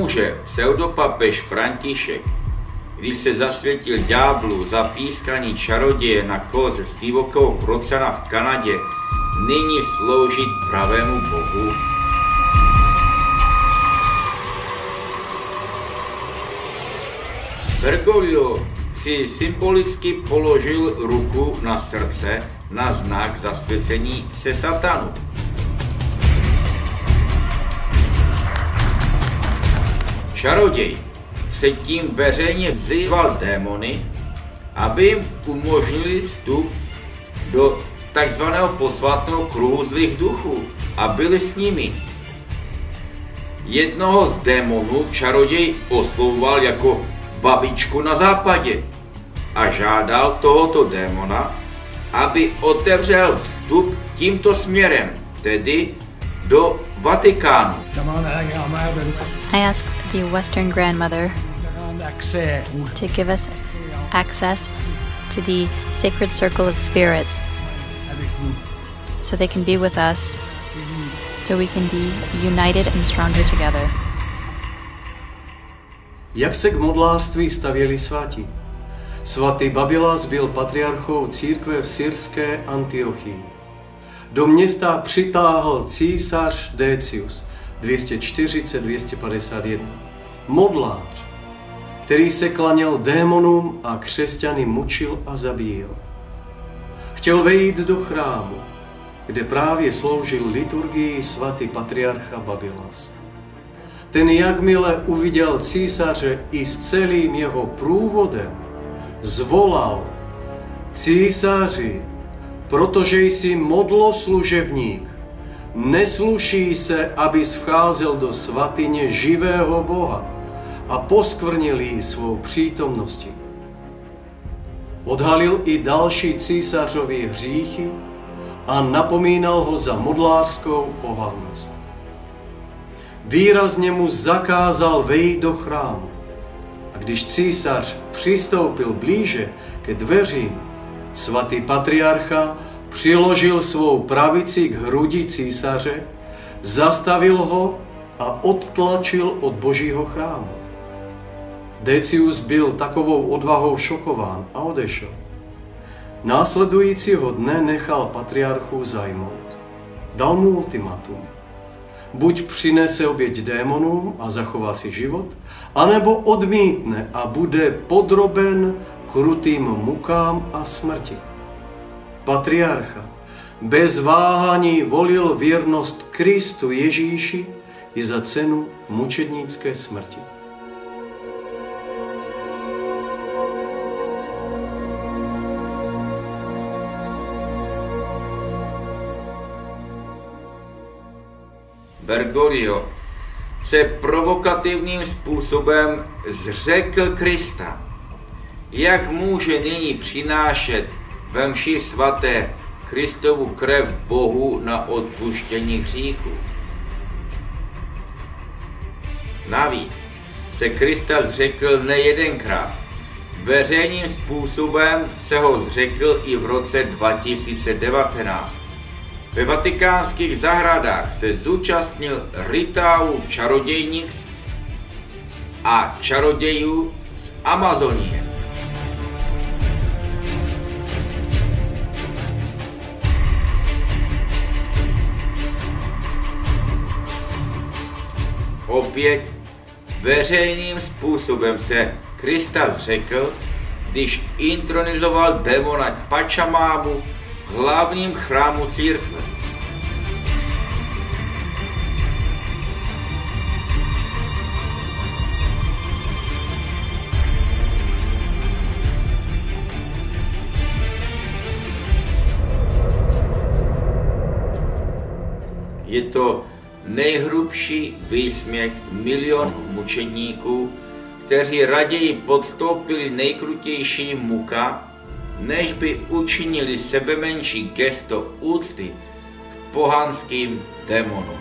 může pseudopapež František, když se zasvětil ďáblu za pískaní čaroděje na koze z divokého krocana v Kanadě, nyní sloužit pravému Bohu? Bergoglio si symbolicky položil ruku na srdce na znak zasvěcení se satanu. Čaroděj předtím veřejně vzýval démony, aby jim umožnili vstup do takzvaného posvátného kruhu zlých duchů a byli s nimi. Jednoho z démonů čaroděj oslovoval jako babičku na západě a žádal tohoto démona, aby otevřel vstup tímto směrem, tedy do Vatikánu. I asked the Western grandmother to give us access to the sacred circle of spirits so they can be with us, so we can be united and stronger together. Jak se k modlářství stavěli svatí? Svatý Babilas byl patriarchou církve v syrské Antiochii. Do města přitáhl císař Decius 240-251. Modlář, který se klaněl démonům a křesťany mučil a zabíjel. Chtěl vejít do chrámu, kde právě sloužil liturgii svatý patriarcha Babilas. Ten jakmile uviděl císaře i s celým jeho průvodem, zvolal: Císaři, protože jsi modloslužebník, nesluší se, abys vcházel do svatyně živého Boha a poskvrnil ji svou přítomností. Odhalil i další císařovi hříchy a napomínal ho za modlářskou ohavnost. Výrazně mu zakázal vejít do chrámu. A když císař přistoupil blíže ke dveřím, svatý patriarcha přiložil svou pravici k hrudi císaře, zastavil ho a odtlačil od božího chrámu. Decius byl takovou odvahou šokován a odešel. Následujícího dne nechal patriarchu zajmout. Dal mu ultimatum. Buď přinese oběť démonům a zachová si život, anebo odmítne a bude podroben krutým mukám a smrti. Patriarcha bez váhání volil věrnost Kristu Ježíši i za cenu mučednické smrti. Bergoglio se provokativním způsobem zřekl Krista. Jak může nyní přinášet ve mši svaté Kristovu krev Bohu na odpuštění hříchů? Navíc se Krista zřekl nejedenkrát. Veřejným způsobem se ho zřekl i v roce 2019. Ve vatikánských zahradách se zúčastnil rituálu čarodějnic a čarodějů z Amazonie. Opět veřejným způsobem se Krista zřekl, když intronizoval démona Pachamámu v hlavním chrámu církve. Je to nejhrubší výsměch milionů mučedníků, kteří raději podstoupili nejkrutější muka, než by učinili sebemenší gesto úcty k pohanským démonům.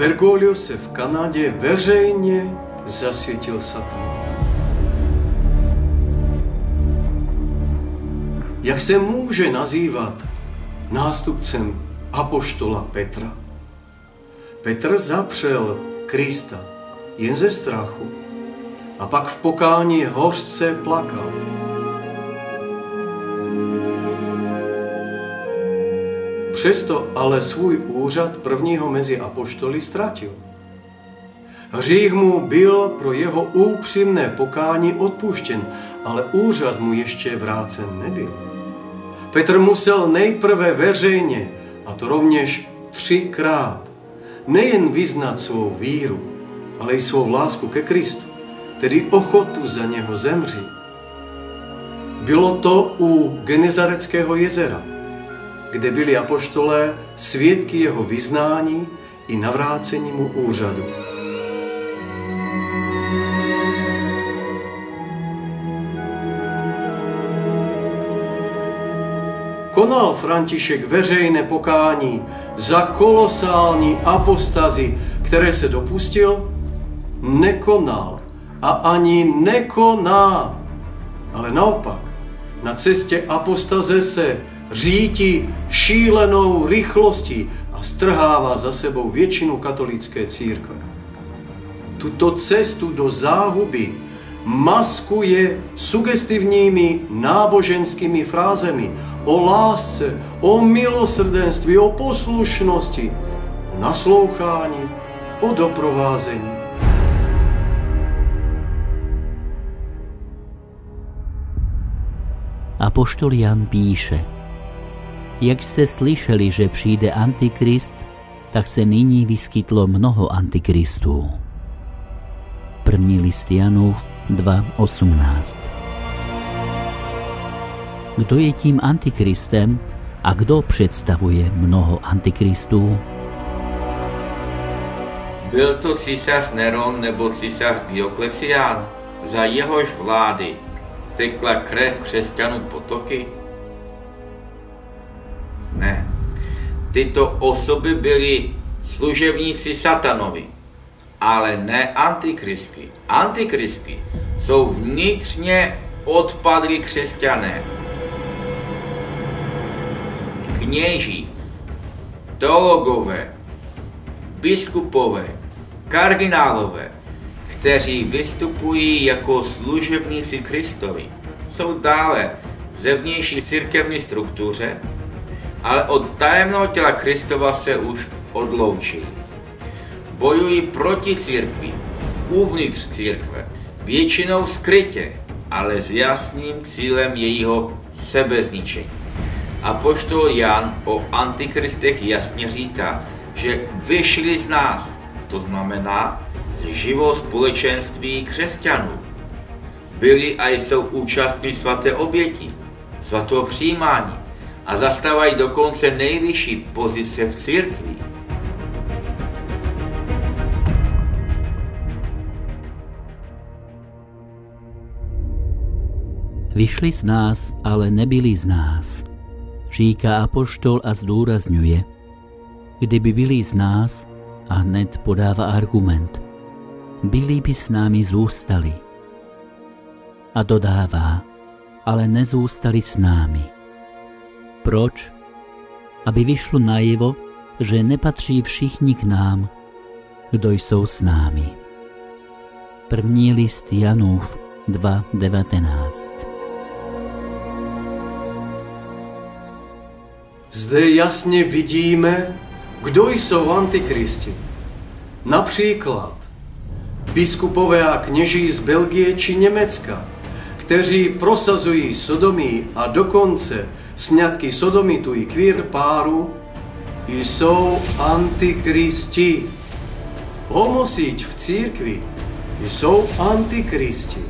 Bergoglio se v Kanadě veřejně zasvětil satanu. Jak se může nazývat nástupcem apoštola Petra? Petr zapřel Krista jen ze strachu a pak v pokání hořce plakal. Přesto ale svůj úřad prvního mezi apoštoly ztratil. Hřích mu byl pro jeho upřímné pokání odpuštěn, ale úřad mu ještě vrácen nebyl. Petr musel nejprve veřejně, a to rovněž 3krát, nejen vyznat svou víru, ale i svou lásku ke Kristu, tedy ochotu za něho zemřít. Bylo to u Genezareckého jezera, kde byli apoštolé svědky jeho vyznání i navrácení mu úřadu. Konal František veřejné pokání za kolosální apostazy, které se dopustil? Nekonal a ani nekoná. Ale naopak, na cestě apostaze se řítí šílenou rychlostí a strhává za sebou většinu katolické církve. Tuto cestu do záhuby maskuje sugestivními náboženskými frázemi o lásce, o milosrdenství, o poslušnosti, o naslouchání, o doprovázení. Apoštol Jan píše: Jak jste slyšeli, že přijde Antikrist, tak se nyní vyskytlo mnoho antikristů. První list Janův 2:18. Kdo je tím antikristem a kdo představuje mnoho antikristů? Byl to císař Neron nebo císař Dioklecián? Za jehož vlády tekla krev křesťanů potoky? Ne. Tyto osoby byly služebníci satanovi, ale ne antikristy. Antikristy jsou vnitřně odpadlí křesťané. Kněží, teologové, biskupové, kardinálové, kteří vystupují jako služebníci Kristovi, jsou dále zevnější církevní struktuře, ale od tajemného těla Kristova se už odloučili. Bojují proti církvi, uvnitř církve, většinou skrytě, ale s jasným cílem jejího sebezničení. Apoštol Jan o antikristech jasně říká, že vyšli z nás, to znamená z živého společenství křesťanů. Byli a jsou účastní svaté oběti, svatého přijímání a zastávají dokonce nejvyšší pozice v církvi. Vyšli z nás, ale nebyli z nás, říká apoštol a zdůrazňuje. Kdyby byli z nás, a hned podává argument, byli by s námi zůstali. A dodává, ale nezůstali s námi. Proč? Aby vyšlo najevo, že nepatří všichni k nám, kdo jsou s námi. První list Janův 2:19. Zde jasně vidíme, kdo jsou antikristi. Například biskupové a kněží z Belgie či Německa, kteří prosazují sodomii a dokonce sňatky sodomitu i queer páru, jsou antikristi. Homosíť v církvi jsou antikristi.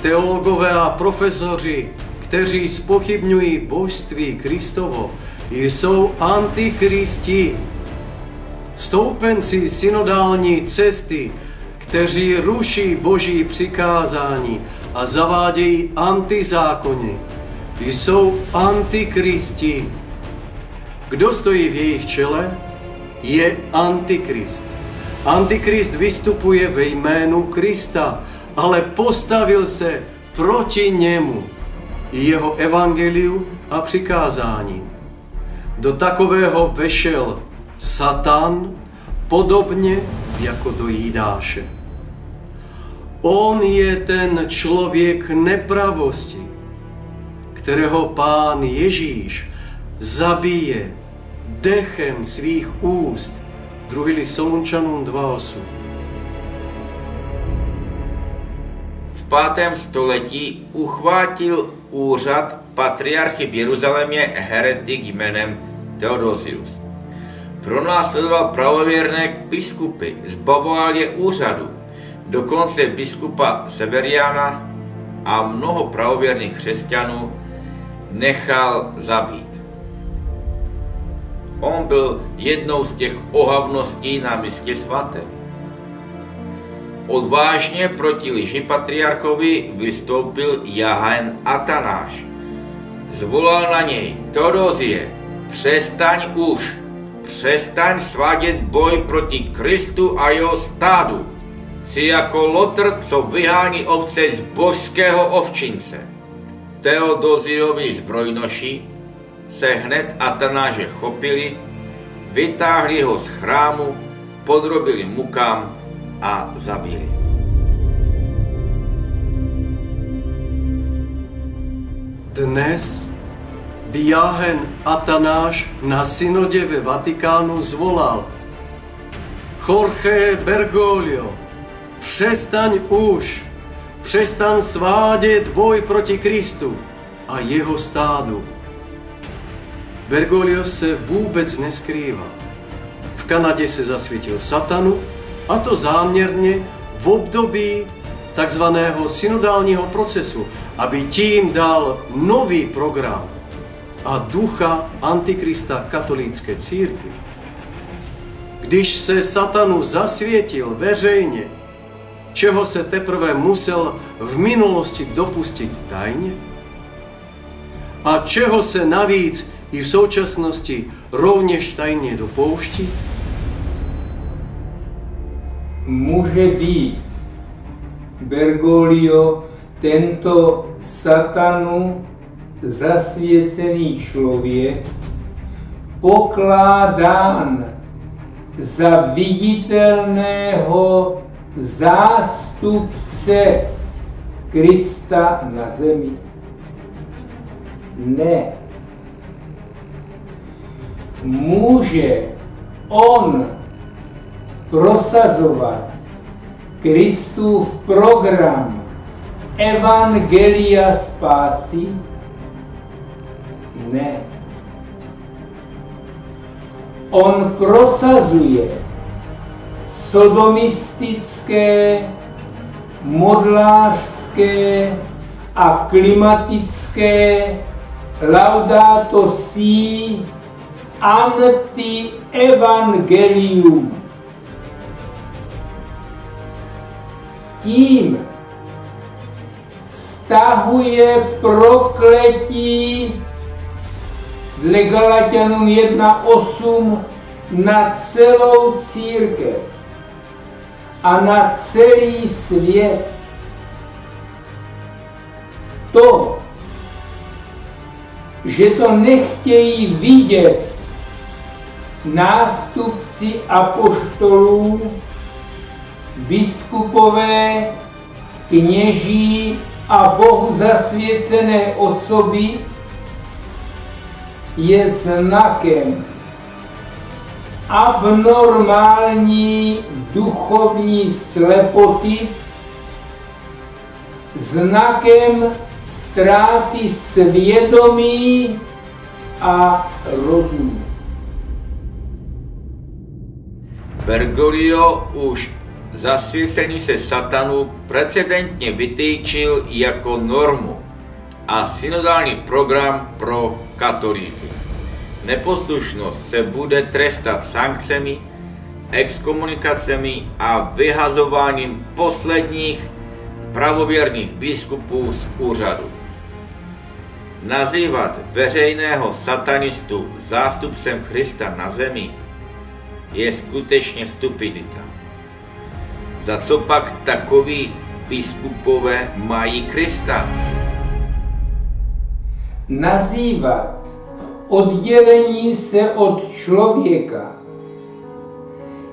Teologové a profesoři, kteří zpochybňují božství Kristovo, jsou antikristi. Stoupenci synodální cesty, kteří ruší boží přikázání a zavádějí antizákony, jsou antikristi. Kdo stojí v jejich čele, je antikrist. Antikrist vystupuje ve jménu Krista, ale postavil se proti němu i jeho evangeliu a přikázání. Do takového vešel Satan, podobně jako do Jídáše. On je ten člověk nepravosti, kterého Pán Ježíš zabije dechem svých úst. 2. list Solunčanům 2:8. V 5. století uchvátil úřad patriarchy v Jeruzalémě heretik jménem Theodosius. Pronásledoval pravověrné biskupy, zbavoval je úřadu, dokonce biskupa Severiana a mnoho pravověrných křesťanů nechal zabít. On byl jednou z těch ohavností na místě svatém. Odvážně proti lži patriarchovi vystoupil Jahén Atanáš. Zvolal na něj: Teodosie, přestaň svádět boj proti Kristu a jeho stádu. Jsi jako lotr, co vyhání ovce z božského ovčince. Teodosiovi zbrojnoši se hned Atanáše chopili, vytáhli ho z chrámu, podrobili mukám a zabili. Dnes by Jahén Atanáš na synodě ve Vatikánu zvolal: Jorge Bergoglio, přestaň svádět boj proti Kristu a jeho stádu. Bergoglio se vůbec neskrývá. V Kanadě se zasvětil satanu, a to záměrně v období takzvaného synodálního procesu, aby tím dal nový program a ducha antikrista katolické církvi. Když se satanu zasvětil veřejně, čeho se teprve musel v minulosti dopustit tajně a čeho se navíc i v současnosti rovněž tajně dopouští? Může být Bergoglio tento satanu zasvěcený člověk pokládán za viditelného zástupce Krista na zemi? Ne. Může on prosazovat Kristův program evangelia spásy? Ne. On prosazuje sodomistické, modlářské a klimatické Laudato si anti-evangelium. Tím stahuje prokletí dle Galatianům 1:8 na celou církev a na celý svět. To, že to nechtějí vidět nástupci apoštolů, biskupové, kněží a Bohu zasvěcené osoby, je znakem abnormální duchovní slepoty, znakem ztráty svědomí a rozumu. Bergoglio už zasvěcení se satanu precedentně vytýčil jako normu a synodální program pro katolíky. Neposlušnost se bude trestat sankcemi, exkomunikacemi a vyhazováním posledních pravověrných biskupů z úřadu. Nazývat veřejného satanistu zástupcem Krista na zemi je skutečně stupidita. za co pak takoví biskupové mají Krista? Nazývat oddělení se od člověka,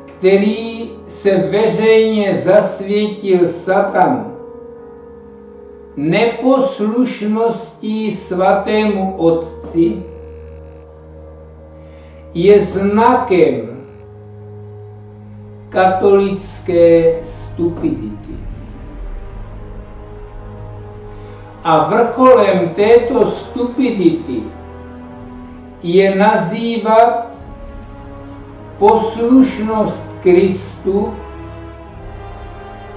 který se veřejně zasvětil satanu, neposlušností svatému Otci, je znakem katolické stupidity. A vrcholem této stupidity je nazývat poslušnost Kristu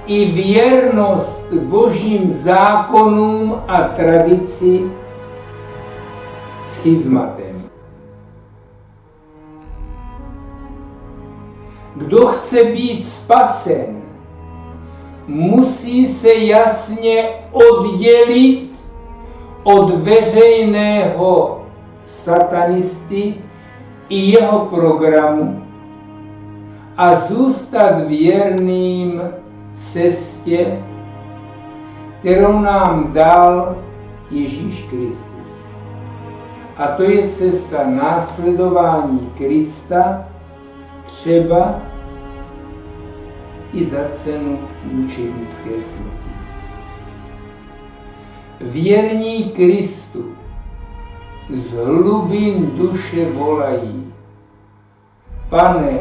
i věrnost božím zákonům a tradici schizmatem. Kdo chce být spasen, musí se jasně oddělit od veřejného satanisty i jeho programu a zůstat věrným cestě, kterou nám dal Ježíš Kristus. A to je cesta následování Krista, třeba i za cenu mučenické smrti. Věrní Kristu z hlubin duše volají: Pane,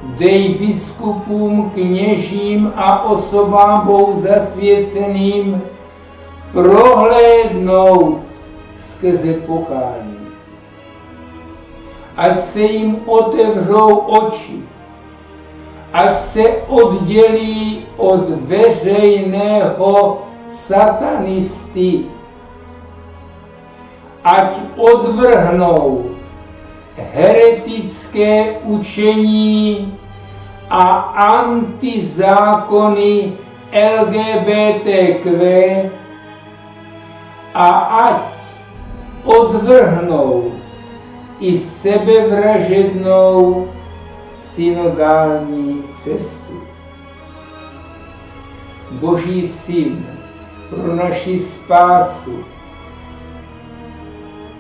dej biskupům, kněžím a osobám Bohu zasvěceným prohlédnout skrze pokání. Ať se jim otevřou oči, ať se oddělí od veřejného satanisty, ať odvrhnou heretické učení a antizákony LGBTQ a ať odvrhnou i sebevražednou synodální cestu. Boží syn pro naši spásu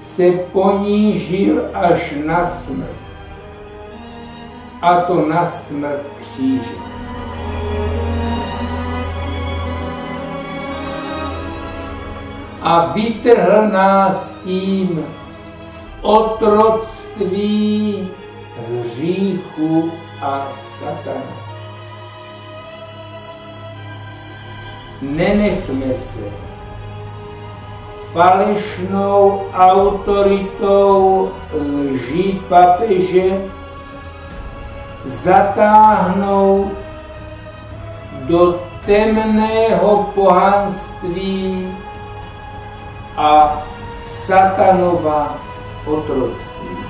se ponížil až na smrt, a to na smrt kříže. A vytrhl nás tím z otroctví hříchu a satana. Nenechme se falešnou autoritou lži papeže zatáhnout do temného pohanství a satanova otroctví.